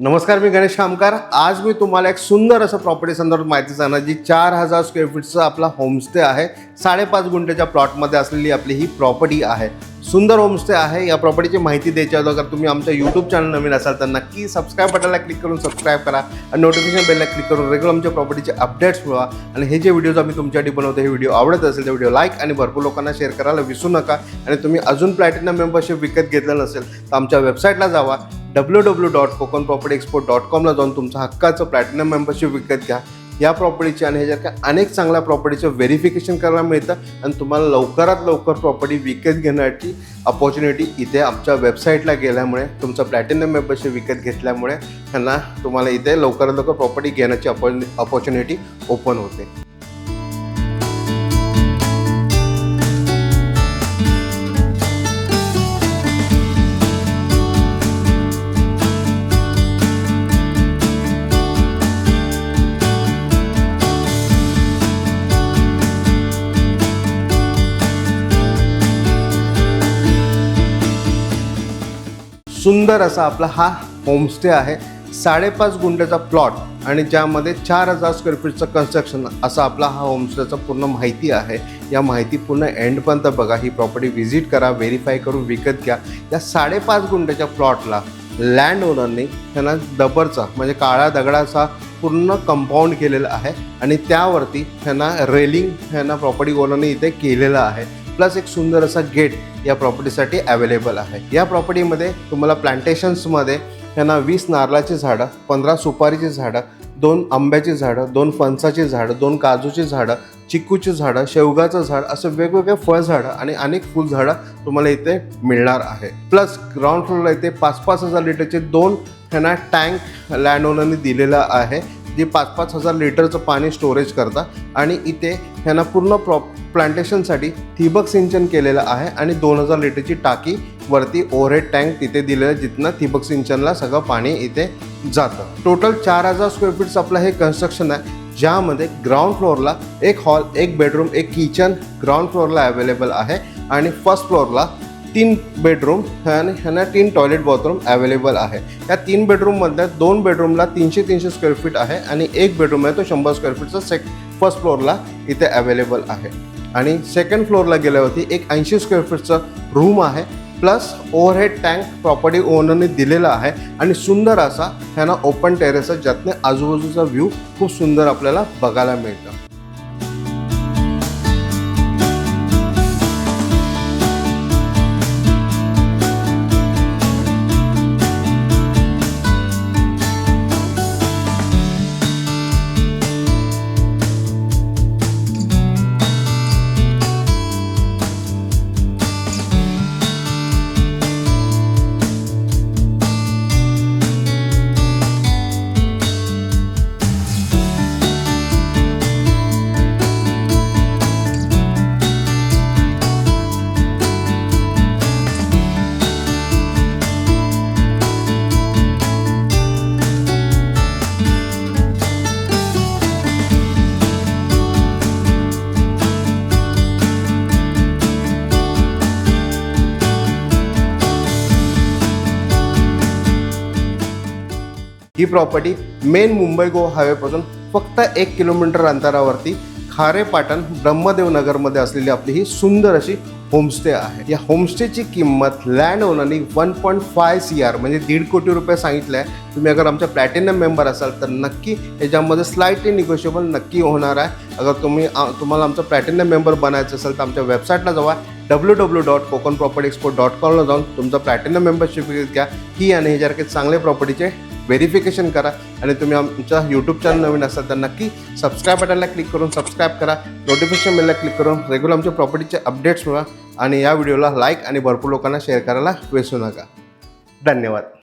नमस्कार, मी गणेश कामकार। आज मी तुम्हाला एक सुंदर असं प्रॉपर्टी संदर्भात माहिती सांगणार जी 4000 स्क्वेअर फीटचा आपला होमस्टे आहे। 5.5 गुंठेच्या प्लॉटमध्ये असलेली आपली ही प्रॉपर्टी आहे। सुंदर होमस्टे आहे। या प्रॉपर्टीची माहिती द्यायची अगोदर तुम्ही आमच्या यूट्यूब चॅनल नवीन असाल तर नक्की सबस्क्राईब बटनला क्लिक करून सबस्क्राईब करा आणि नोटिफिकेशन बेलला क्लिक करून रेग्युलर आमच्या प्रॉपर्टीचे अपडेट्स मिळवा। आणि हे जे व्हिडिओज आम्ही तुमच्यासाठी बनवतो हे व्हिडिओ आवडत असेल तर व्हिडिओ लाईक आणि भरपूर लोकांना शेअर करायला विसरू नका। आणि तुम्ही अजून प्लॅटिनम मेंबरशिप विकत घेतलं नसेल तर आमच्या वेबसाईटला जावा www.kokonpropertyexport.com ला जाऊन तुमचा हक्काचं प्लॅटिनम मेंबरशिप विकत घ्या। या प्रॉपर्टीचे आणि ह्याच्यात अनेक चांगल्या प्रॉपर्टीचं व्हेरिफिकेशन करायला मिळतं आणि तुम्हाला लवकरात लवकर प्रॉपर्टी विकत घेण्याची अपॉर्च्युनिटी इथे आमच्या वेबसाईटला गेल्यामुळे तुमचं प्लॅटिनम मेंबरशिप विकत घेतल्यामुळे त्यांना तुम्हाला इथे लवकरात लवकर प्रॉपर्टी घेण्याची अपॉर्च्युनिटी ओपन होते। सुंदर असा आपला हा होमस्टे आहे। 5.5 गुंठ्याचा प्लॉट आणि ज्यामध्ये 4000 स्क्वेअर फीटचं कन्स्ट्रक्शन असा आपला हा होमस्टेचा पूर्ण माहिती आहे। या माहिती पूर्ण एंडपर्यंत बघा। ही प्रॉपर्टी व्हिजिट करा, व्हेरीफाय करून विकत घ्या। या 5.5 गुंठ्याच्या प्लॉटला लँड ओनरने त्यांना डबरचा म्हणजे काळ्या दगडाचा पूर्ण कंपाऊंड केलेलं आहे आणि त्यावरती त्यांना रेलिंग त्यांना प्रॉपर्टी ओनरने इथे केलेलं आहे। प्लस एक सुंदर असा गेट या प्रॉपर्टीसाठी अवेलेबल आहे। या प्रॉपर्टीमध्ये तुम्हाला प्लांटेशन्समध्ये त्यांना 20 नारळाची झाडं, 15 सुपारीची झाडं, 2 आंब्याची झाडं, 2 फणसाची झाडं, 2 काजूची झाडं, चिक्कूची झाडं, शेवगाचं झाड असं वेगवेगळे फळझाडं आणि अनेक फुलझाडं तुम्हाला इथे मिळणार आहे। प्लस ग्राउंड फ्लोअरला इथे 5-5 हजार लिटरचे 2 त्यांना टँक लँड ओनरने दिलेलं आहे जे 5-5 हजार लिटरचं पाणी स्टोरेज करता। आणि इथे ह्यांना पूर्ण प्लांटेशनसाठी ठिबक सिंचन केलेलं आहे आणि 2000 लिटरची टाकी वरती ओव्हरहेड टँक तिथे दिलेलं जिथनं ठिबक सिंचनला सगळं पाणी इथे जातं। टोटल 4000 स्क्वेअर फीटचं आपलं हे कन्स्ट्रक्शन आहे ज्यामध्ये ग्राउंड फ्लोअरला एक हॉल, एक बेडरूम, एक किचन ग्राउंड फ्लोअरला अवेलेबल आहे आणि फर्स्ट फ्लोअरला 3 बेडरूम आणि ह्यांना 3 टॉयलेट बाथरूम अवेलेबल आहे। या 3 बेडरूममधल्या 2 बेडरूमला 300 स्क्वेअर फीट आहे आणि एक बेडरूम आहे तो 100 स्क्वेअर फीटचा फर्स्ट फ्लोअरला इथे अवेलेबल आहे। आणि सेकंड फ्लोअरला गेल्यावरती एक 80 स्क्वेअर फीटचं रूम आहे प्लस ओव्हरहेड टँक प्रॉपर्टी ओनरने दिलेला आहे आणि सुंदर असा ह्यांना ओपन टेरेस आहे ज्यातने आजूबाजूचा व्ह्यू खूप सुंदर आपल्याला बघायला मिळतं। ही प्रॉपर्टी मेन मुंबई गोवा हायवेपासून फक्त 1 किलोमीटर अंतरावरती खारेपाटण ब्रह्मदेव नगरमध्ये असलेली आपली ही सुंदर अशी होमस्टे आहे। या होमस्टेची किंमत लँड ओनरनी 1.5 CR म्हणजे 1.5 कोटी रुपये सांगितलं आहे। तुम्ही अगर आमच्या प्लॅटिनम मेंबर असाल तर नक्की याच्यामध्ये स्लाइटली निगोशिएबल नक्की होणार आहे। अगर तुम्हाला आमचं प्लॅटिनम मेंबर बनायचं असेल तर आमच्या वेबसाईटला जावा www.kokonpropertyexport.com ला जाऊन तुमचं प्लॅटिनम मेंबरशिप घ्या। ही आणि ह्याच्यासारखे चांगले प्रॉपर्टीचे व्हेरिफिकेशन करा आणि तुम्ही आमच्या यूट्यूब चॅनल नवीन असाल तर नक्की सबस्क्राईब बटनला क्लिक करून सबस्क्राईब करा, नोटिफिकेशन बेलला क्लिक करून रेग्युलर आमच्या प्रॉपर्टीचे अपडेट्स मिळवा आणि या व्हिडिओला लाईक आणि भरपूर लोकांना शेअर करायला विसरू नका। धन्यवाद।